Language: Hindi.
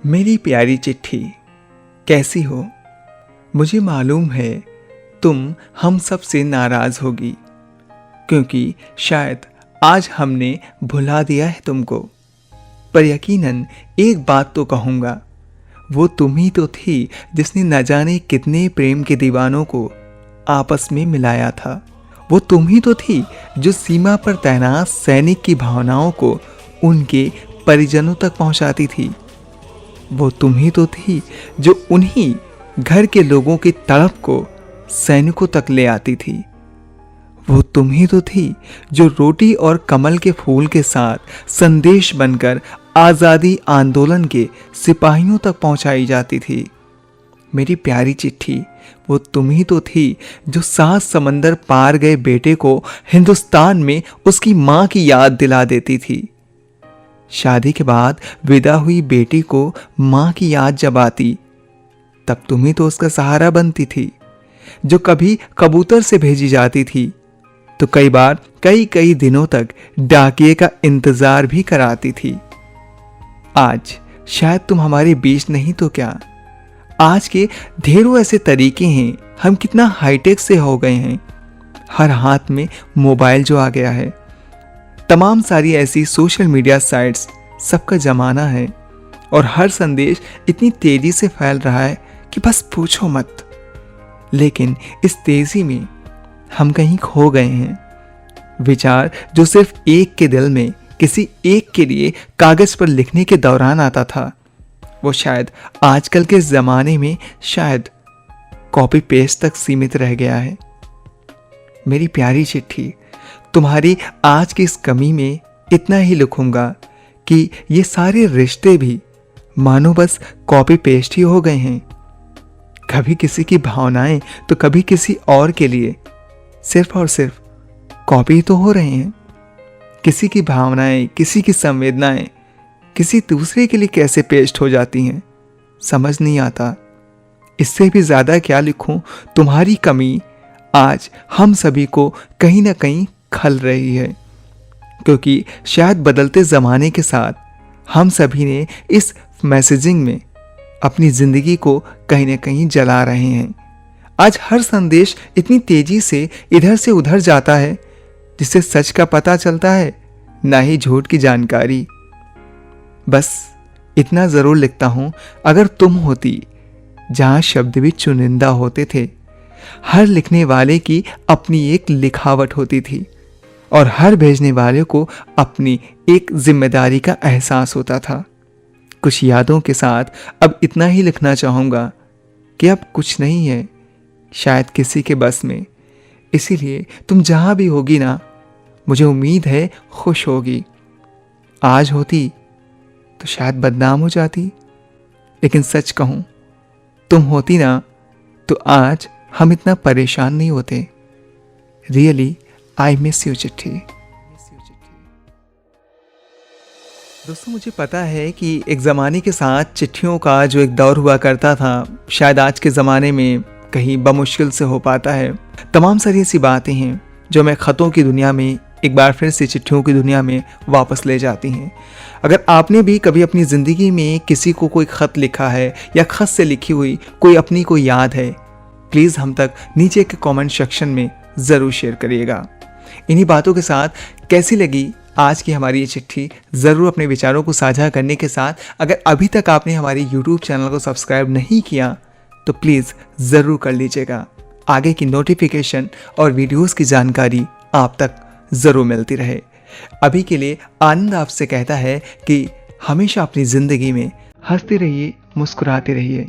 मेरी प्यारी चिट्ठी, कैसी हो? मुझे मालूम है तुम हम सब से नाराज होगी, क्योंकि शायद आज हमने भुला दिया है तुमको। पर यकीनन एक बात तो कहूँगा, वो तुम ही तो थी जिसने न जाने कितने प्रेम के दीवानों को आपस में मिलाया था। वो तुम ही तो थी जो सीमा पर तैनात सैनिक की भावनाओं को उनके परिजनों तक पहुंचाती थी। वो तुम ही तो थी जो उन्हीं घर के लोगों की तड़प को सैनिकों तक ले आती थी। वो तुम ही तो थी जो रोटी और कमल के फूल के साथ संदेश बनकर आज़ादी आंदोलन के सिपाहियों तक पहुंचाई जाती थी। मेरी प्यारी चिट्ठी, वो तुम ही तो थी जो 7 समंदर पार गए बेटे को हिंदुस्तान में उसकी माँ की याद दिला देती थी। शादी के बाद विदा हुई बेटी को माँ की याद जब आती, तब तुम ही तो उसका सहारा बनती थी। जो कभी कबूतर से भेजी जाती थी तो कई बार कई दिनों तक डाकिये का इंतजार भी कराती थी। आज शायद तुम हमारे बीच नहीं तो क्या, आज के ढेरों ऐसे तरीके हैं, हम कितना हाईटेक से हो गए हैं। हर हाथ में मोबाइल जो आ गया है, तमाम सारी ऐसी सोशल मीडिया साइट्स, सबका जमाना है और हर संदेश इतनी तेजी से फैल रहा है कि बस पूछो मत। लेकिन इस तेजी में हम कहीं खो गए हैं। विचार जो सिर्फ एक के दिल में किसी एक के लिए कागज पर लिखने के दौरान आता था, वो शायद आजकल के ज़माने में शायद कॉपी पेस्ट तक सीमित रह गया है। मेरी प्यारी चिट्ठी, तुम्हारी आज की इस कमी में इतना ही लिखूंगा कि ये सारे रिश्ते भी मानो बस कॉपी पेस्ट ही हो गए हैं। कभी किसी की भावनाएं तो कभी किसी और के लिए सिर्फ और सिर्फ कॉपी तो हो रहे हैं। किसी की भावनाएं, किसी की संवेदनाएं किसी दूसरे के लिए कैसे पेस्ट हो जाती हैं, समझ नहीं आता। इससे भी ज़्यादा क्या लिखूं, तुम्हारी कमी आज हम सभी को कहीं ना कहीं खल रही है, क्योंकि शायद बदलते ज़माने के साथ हम सभी ने इस मैसेजिंग में अपनी ज़िंदगी को कहीं ना कहीं जला रहे हैं। आज हर संदेश इतनी तेज़ी से इधर से उधर जाता है, जिससे सच का पता चलता है, ना ही झूठ की जानकारी। बस इतना ज़रूर लिखता हूँ, अगर तुम होती जहाँ शब्द भी चुनिंदा होते थे। हर लिखने वाले की अपनी एक लिखावट होती थी और हर भेजने वाले को अपनी एक जिम्मेदारी का एहसास होता था। कुछ यादों के साथ अब इतना ही लिखना चाहूँगा कि अब कुछ नहीं है शायद किसी के बस में। इसीलिए तुम जहाँ भी होगी ना, मुझे उम्मीद है खुश होगी। आज होती तो शायद बदनाम हो जाती, लेकिन सच कहूँ, तुम होती ना तो आज हम इतना परेशान नहीं होते। रियली आई मिस यू चिट्ठी। दोस्तों, मुझे पता है कि एक ज़माने के साथ चिट्ठियों का जो एक दौर हुआ करता था, शायद आज के ज़माने में कहीं बमुश्किल से हो पाता है। तमाम सारी ऐसी बातें हैं जो मैं ख़तों की दुनिया में एक बार फिर से चिट्ठियों की दुनिया में वापस ले जाती हैं। अगर आपने भी कभी अपनी ज़िंदगी में किसी को कोई ख़त लिखा है या ख़त से लिखी हुई कोई अपनी कोई याद है, प्लीज़ हम तक नीचे के कमेंट सेक्शन में ज़रूर शेयर करिएगा। इन्हीं बातों के साथ कैसी लगी आज की हमारी ये चिट्ठी, ज़रूर अपने विचारों को साझा करने के साथ अगर अभी तक आपने हमारे YouTube चैनल को सब्सक्राइब नहीं किया तो प्लीज़ ज़रूर कर लीजिएगा। आगे की नोटिफिकेशन और वीडियोस की जानकारी आप तक ज़रूर मिलती रहे। अभी के लिए आनंद आपसे कहता है कि हमेशा अपनी ज़िंदगी में हंसते रहिए, मुस्कुराते रहिए।